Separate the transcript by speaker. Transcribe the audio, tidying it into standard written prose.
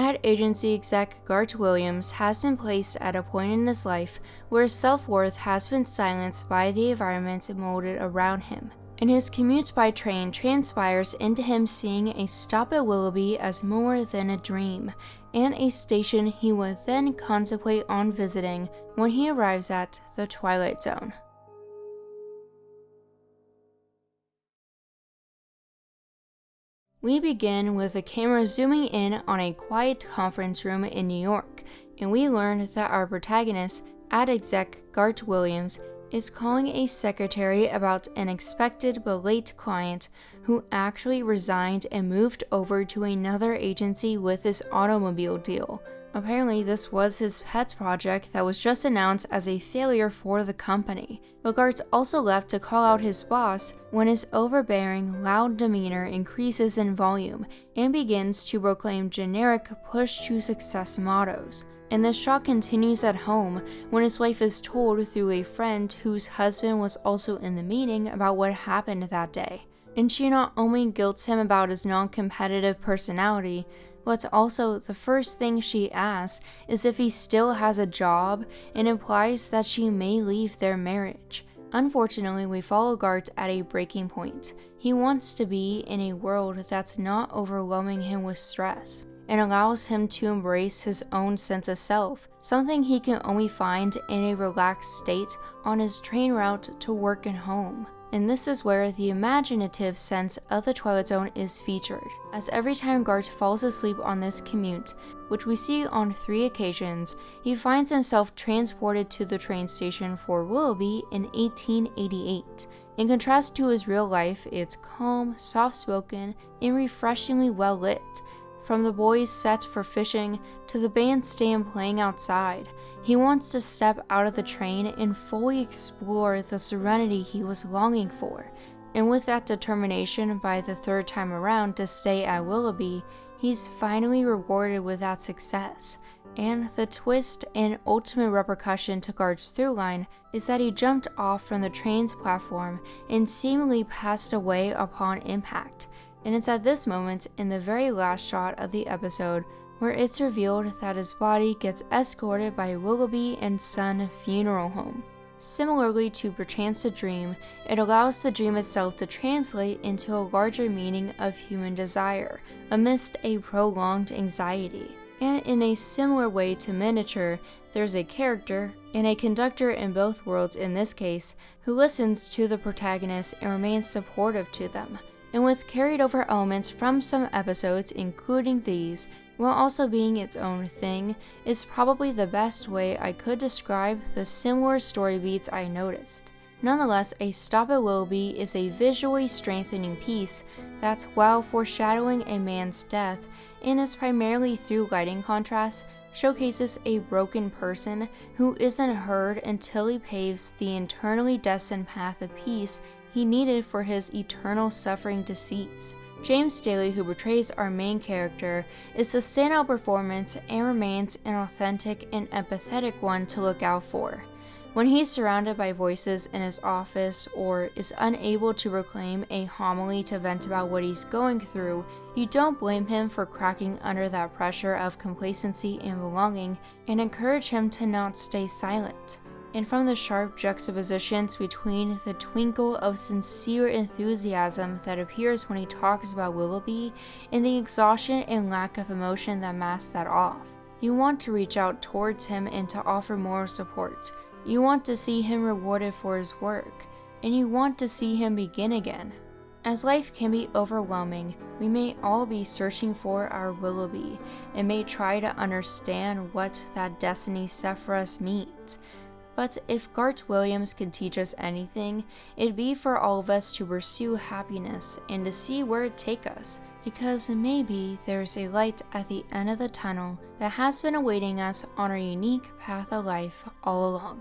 Speaker 1: Ad Agency Exec Gart Williams has been placed at a point in his life where his self-worth has been silenced by the environment molded around him, and his commute by train transpires into him seeing a stop at Willoughby as more than a dream, and a station he would then contemplate on visiting when he arrives at the Twilight Zone. We begin with the camera zooming in on a quiet conference room in New York, and we learn that our protagonist, ad exec Gart Williams, is calling a secretary about an expected but late client who actually resigned and moved over to another agency with his automobile deal. Apparently, this was his pet project that was just announced as a failure for the company, but Gart also left to call out his boss when his overbearing, loud demeanor increases in volume and begins to proclaim generic push-to-success mottos. And the shock continues at home when his wife is told through a friend whose husband was also in the meeting about what happened that day. And she not only guilts him about his non-competitive personality, but also the first thing she asks is if he still has a job and implies that she may leave their marriage. Unfortunately, we follow Gart at a breaking point. He wants to be in a world that's not overwhelming him with stress, and allows him to embrace his own sense of self, something he can only find in a relaxed state on his train route to work and home. And this is where the imaginative sense of the Twilight Zone is featured, as every time Gart falls asleep on this commute, which we see on 3 occasions, he finds himself transported to the train station for Willoughby in 1888. In contrast to his real life, it's calm, soft-spoken, and refreshingly well lit. From the boys set for fishing to the bandstand playing outside, he wants to step out of the train and fully explore the serenity he was longing for. And with that determination by the 3rd time around to stay at Willoughby, he's finally rewarded with that success. And the twist and ultimate repercussion to Gart's throughline is that he jumped off from the train's platform and seemingly passed away upon impact. And it's at this moment in the very last shot of the episode where it's revealed that his body gets escorted by Willoughby and Son Funeral Home. Similarly to Perchance a Dream, it allows the dream itself to translate into a larger meaning of human desire, amidst a prolonged anxiety. And in a similar way to Miniature, there's a character, and a conductor in both worlds in this case, who listens to the protagonist and remains supportive to them. And with carried over elements from some episodes, including these, while also being its own thing, is probably the best way I could describe the similar story beats I noticed. Nonetheless, A Stop at Willoughby is a visually strengthening piece that, while foreshadowing a man's death, and is primarily through lighting contrast, showcases a broken person who isn't heard until he paves the internally destined path of peace he needed for his eternal suffering to cease. James Staley, who portrays our main character, is the standout performance and remains an authentic and empathetic one to look out for. When he's surrounded by voices in his office or is unable to proclaim a homily to vent about what he's going through, you don't blame him for cracking under that pressure of complacency and belonging, and encourage him to not stay silent. And from the sharp juxtapositions between the twinkle of sincere enthusiasm that appears when he talks about Willoughby and the exhaustion and lack of emotion that masks that off, you want to reach out towards him and to offer moral support. You want to see him rewarded for his work, and you want to see him begin again. As life can be overwhelming, we may all be searching for our Willoughby and may try to understand what that destiny set for us means. But if Gart Williams can teach us anything, it'd be for all of us to pursue happiness and to see where it takes us, because maybe there's a light at the end of the tunnel that has been awaiting us on our unique path of life all along.